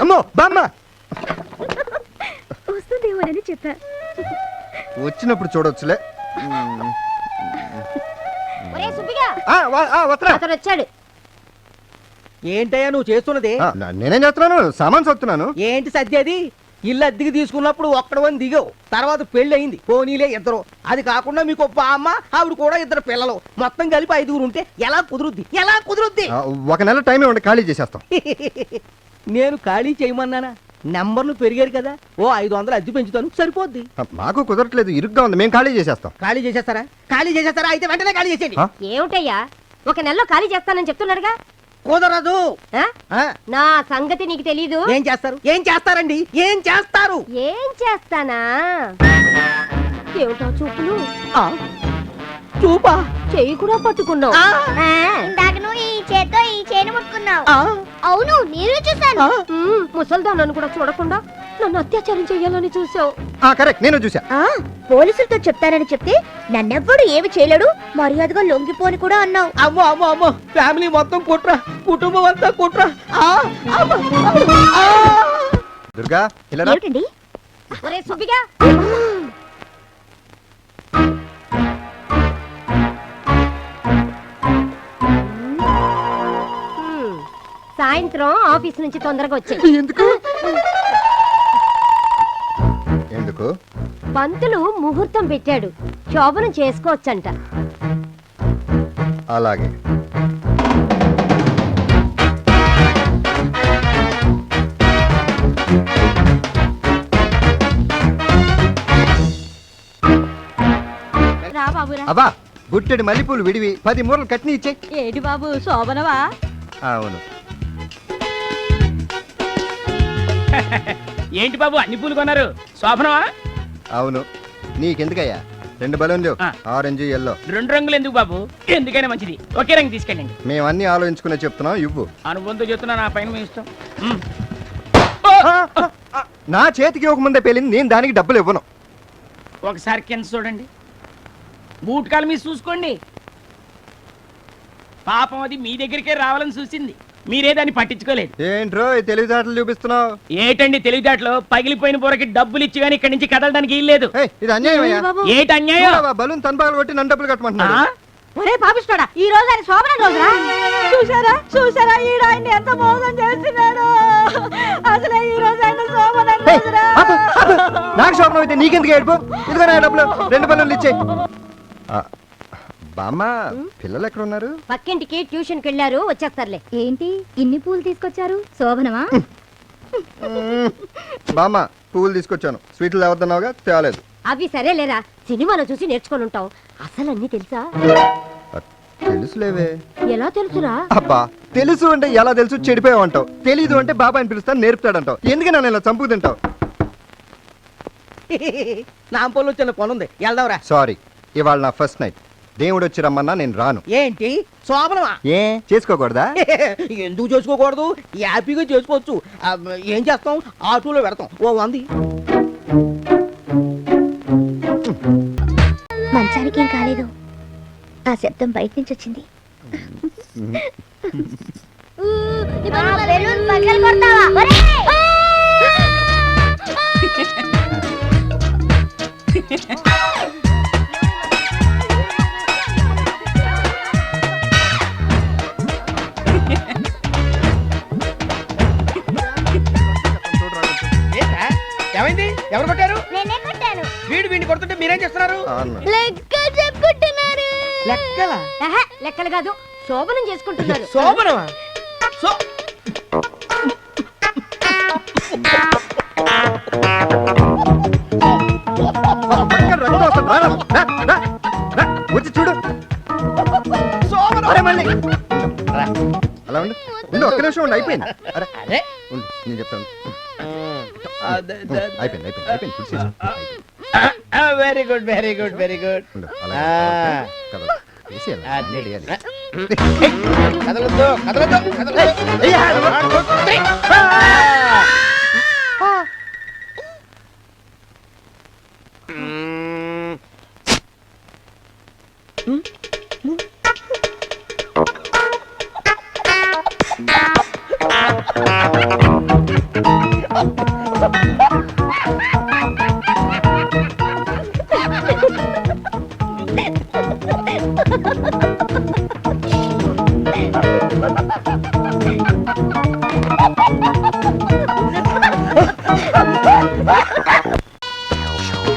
అమ్మో బామ్మ వస్తుందేమోనని చెప్పా. వచ్చినప్పుడు చూడొచ్చులే. వచ్చాడు. ఏంటయ్యా నువ్వు చేస్తున్నది? నేనేం చేస్తున్నాను, సామాన్ సత్తున్నాను. ఏంటి సత్యది? ఇల్లు అద్దెకి తీసుకున్నప్పుడు ఒక్కడవని దిగావు, తర్వాత పెళ్లి అయింది, పోనీలే ఇద్దరు. అది కాకుండా మీకు ఒక్క అమ్మ, ఆవిడ కూడా ఇద్దరు పిల్లలు, మొత్తం కలిపి 5 ఉంటే ఎలా కుదురుద్ది? ఎలా కుదురుద్ది? ఒక నెల టైం ఇవ్వండి, ఖాళీ చేసేస్తాం. నేను ఖాళీ చేయమన్నానా? నెంబర్లు పెరిగారు కదా, ఓ 500 అద్దె పెంచుతాను, సరిపోద్ది. మాకు కుదరట్లేదు, ఇరుగ్గా ఉంది, మేము ఖాళీ చేసేస్తాం. ఖాళీ చేసేస్తారా? ఖాళీ చేసేస్తారా? అయితే వెంటనే ఖాళీ చేసేయండి. ఏమిటయ్యా, ఒక నెలలో ఖాళీ చేస్తానని చెప్తున్నాడుగా. కుదరదు. నా సంగతి నీకు తెలీదు. ఏం చేస్తారు? ఏం చేస్తారండి? ఏం చేస్తారు? ఏం చేస్తానా? ఏమిటో చూపులు. చూపా? చెయ్యి కూడా పట్టుకున్నావు. ఇందాక నువ్వు ఈ చేత్తో ఈ చేను ముట్టుకున్నావు. అవును, నేను చూసాను. ముసల్దానను కూడా చూడకుండా నన్ను అత్యాచారం చెయ్యాలని చూసావు. కరెక్ట్, నేను చూసా. పోలీసులతో చెప్తానని చెప్తే నన్నెవ్వడు ఏమి చేయలేడు, మర్యాదగా లొంగిపోని కూడా అన్నావు. అమ్మో అమ్మో అమ్మో, ఫ్యామిలీ మొత్తం కుట్ర, కుటుంబం అంతా కుట్ర. దుర్గా ఇలా ఏమిటండి? ఒరే సుబ్బిగా, సాయంత్రం ఆఫీస్ నుంచి తొందరగా వచ్చాయి. ఎందుకు? ఎందుకు? పంతులు ముహూర్తం పెట్టాడు, శోభనం చేసుకోవచ్చంట. అలాగే. రా బాబురా. అబ్బా, గుట్టెడు మల్లెపూలు విడివి 10 మూరలు కట్ని ఇచ్చేయి. ఏడి బాబు, శోభనవా? అవును. ఏంటి బాబు అన్ని పూలు కొన్నారు? శోభనవా? అవును. నీకెందుకయ్యా? 2 బలూన్లు, ఆరెంజ్ ఎల్లో. 2 రంగులు ఎందుకు బాబు? ఎందుకైనా మంచిది, ఒకే రంగు తీసుకెళ్ళండి. మేము అన్ని ఆలోచించుకునే చెప్తున్నాం, ఇవ్వు. అనుబంధం చెప్తున్నా, నా పైన మీ ఇష్టం. నా చేతికి ఒక ముందే పేలింది, నేను దానికి డబ్బులు ఇవ్వను. ఒకసారి కింద చూడండి, బూట్ కాలు మీద చూసుకోండి. పాపం అది మీ దగ్గరికే రావాలని చూసింది, మీరే దాన్ని పట్టించుకోలేదు. ఏంట్రో తెలివితేటలు చూపిస్తున్నావు? ఏటండి తెలివితేటలో? పగిలిపోయిన బుర్రకి డబ్బులు ఇచ్చి కానీ ఇక్కడి నుంచి కదలడానికి ఇల్లేదు. ఇది అన్యాయం. ఏటి అన్యాయం? బలూన్ తనపాలు కొట్టి నన్ను డబ్బులు కట్టమంటున్నా. ఒరే పాపిస్తాడా, ఈ రోజు ఆయన శోభన రోజురా? చూసారా ఈడ ఆయన ఎంత మోసం చేస్తున్నాడు. అసలు ఈ రోజు ఆయన శోభన రోజురా. నాకు శోభనం అయితే నీకెందుకు ఏడుపు? ఇదిగో నా డబ్బులు, 2 బలూన్లు ఇచ్చేయి. బామ్మ, పిల్లలు ఎక్కడ ఉన్నారు? పక్కింటికి ట్యూషన్కి వెళ్ళారు, వచ్చేస్తారులే. ఏంటి ఇన్ని పూలు తీసుకొచ్చారు? శోభనమా? బామ్మ, పువ్వులు తీసుకొచ్చాను. స్వీట్లు తేవద్దన్నావుగా, తేలేదు. అవి సరేలేరా, సినిమాలో చూసి నేర్చుకొని ఉంటావు. అసలు అన్ని తెలుసా? తెలుసులేవే. ఎలా తెలుసురా? అబ్బా, తెలుసు అంటే ఎలా తెలుసు? చెడిపోయావంటావు. తెలీదు అంటే బాబాయ్ పిలుస్తాను, నేర్పుతాడంటావు. ఎందుకు నన్ను ఇలా చంపు తింటావు? నా పొలం వచ్చిన పనుంది, వెళ్దాంరా. సారీ, ఇవాళ నా ఫస్ట్ నైట్. దేవుడు వచ్చి రమ్మన్నా నేను రాను. ఏంటి శోభనమా? ఏ చేసుకోకూడదా? ఎందుకు చేసుకోకూడదు? హ్యాపీగా చేసుకోవచ్చు. ఏం చేస్తాం? ఆటోలో పెడతాం, ఓ 100. మంచానికి ఏం కాలేదు, ఆ శబ్దం బయట నుంచి వచ్చింది. ఏమైంది? ఎవరు కొట్టారు? నేనే కొట్టాను. వీడిని కొడుతుంటే మీరేం చేస్తున్నారు? లెక్కలు చెప్పుకుంటున్నారు. లెక్కలా? లెక్కలు కాదు, శోభనం చేసుకుంటున్నారు. శోభనమా? వచ్చి చూడు. అలా ఉండు, ఒక్క నిమిషం ఉండి, అయిపోయింది. అరే ఉండు, నేను చెప్తాను. అయిపోయింది. Very good, very good, very good. కదలొద్దు, కదలొద్దు, కదలొద్దు.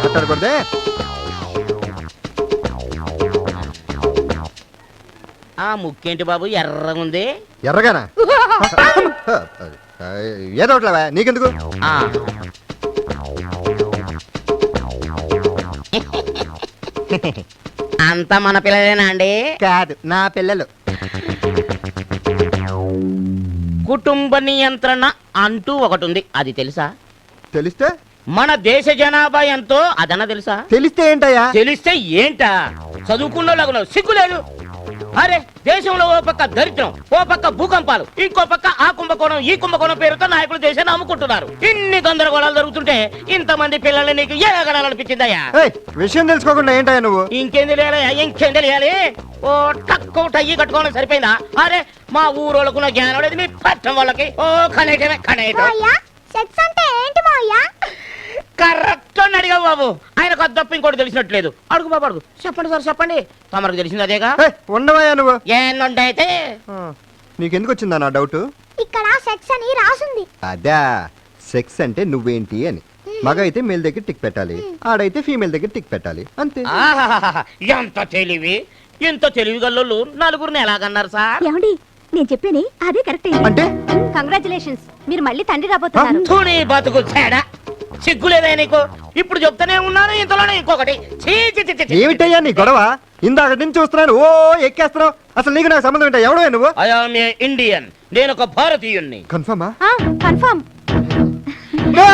మాట్లాడకూడదే. ఆ ముక్కేంటి బాబు ఎర్రగుంది. ఎర్రగానా? ఏదో ఒకట్లేవా, నీకెందుకు? ఆ. అంతా మన పిల్లలేనా అండి? కాదు, నా పిల్లలు. కుటుంబ నియంత్రణ అంటూ ఒకటి ఉంది, అది తెలుసా? తెలిస్తే? మన దేశ జనాభా ఎంతో అదన తెలుసా? తెలిస్తే ఏంటయ్యా? తెలిస్తే ఏంటా? చదువుకున్నోళ్ళకు సిగ్గులేదు. అరే, దేశంలో ఓ పక్క దరిద్రం, ఓ పక్క భూకంపాలు, ఇంకో పక్క ఆ కుంభకోణం ఈ కుంభకోణం పేరుతో నాయకులు దేశాన్ని అమ్ముకుంటున్నారు. ఇన్ని గందరగోళాలు జరుగుతుంటే ఇంతమంది పిల్లల్ని నీకు ఏ గడాలనిపించిందయ్యా? ఏయ్, విషయం తెలుసుకోకుండా ఏంటయ్యా నువ్వు? ఇంకేం తెలియాలి, ఇంకేం తెలియాలి? ఓ టక్కు టయ్యి కట్టుకోవడం సరిపోయిందా? అరే, మా ఊరోళ్ళకున్న జ్ఞానం లేదు, మీ పట్టం వాళ్ళకి ఓ కనేటమే కనేటం. సెక్స్ అంటే ఏంటి మావయ్య? కరెక్ట్ అని అడిగా బాబు. ఆయనకు అది తప్ప ఇంకోటి తెలిసినట్లేదు. అడుగు బాబు అడుగు. చెప్పండి సార్ చెప్పండి. తమరికి తెలిసింది అదేగా? ఏయ్, ఉండవయ్యా నువ్వు. ఏంటంటే నీకెందుకు వచ్చిందా నా డౌట్? ఇక్కడ సెక్స్ అని రాసుంది. అదా, సెక్స్ అంటే నువ్వేంటి అని. మగ అయితే మేల్ దగ్గర టిక్ పెట్టాలి, ఆడైతే ఫీమేల్ దగ్గర టిక్ పెట్టాలి, అంతే. ఆహాహాహా, ఎంత తెలివి! ఇంత తెలివి గల్లోళ్ళు నలుగురిని ఎలాగన్నారు సార్? ఏమండి, నేను చెప్పేని అదే కరెక్ట్. అంటే కంగ్రాచులేషన్స్, మీరు మళ్ళీ తండ్రి రాబోతున్నారు. ధూని బతుకు తేడా, సిగ్గులేదా నీకు? ఇప్పుడు చెప్తానే ఉన్నాను, ఇంతలోనే ఇంకొకటి. ఛీ, ఛీ, ఛీ, ఛీ, ఛీ. ఏమిటయ్యా నీ గొడవ? ఇందాక నుంచి చూస్తున్నాను, ఓ ఎక్కేస్తున్నావు. అసలు నీకు నాకు సంబంధం ఏంటో? ఎవడవే నువ్వు? I am a ఇండియన్, నేను ఒక భారతీయుణ్ణి. కన్ఫర్మా? కన్ఫర్మ్. No!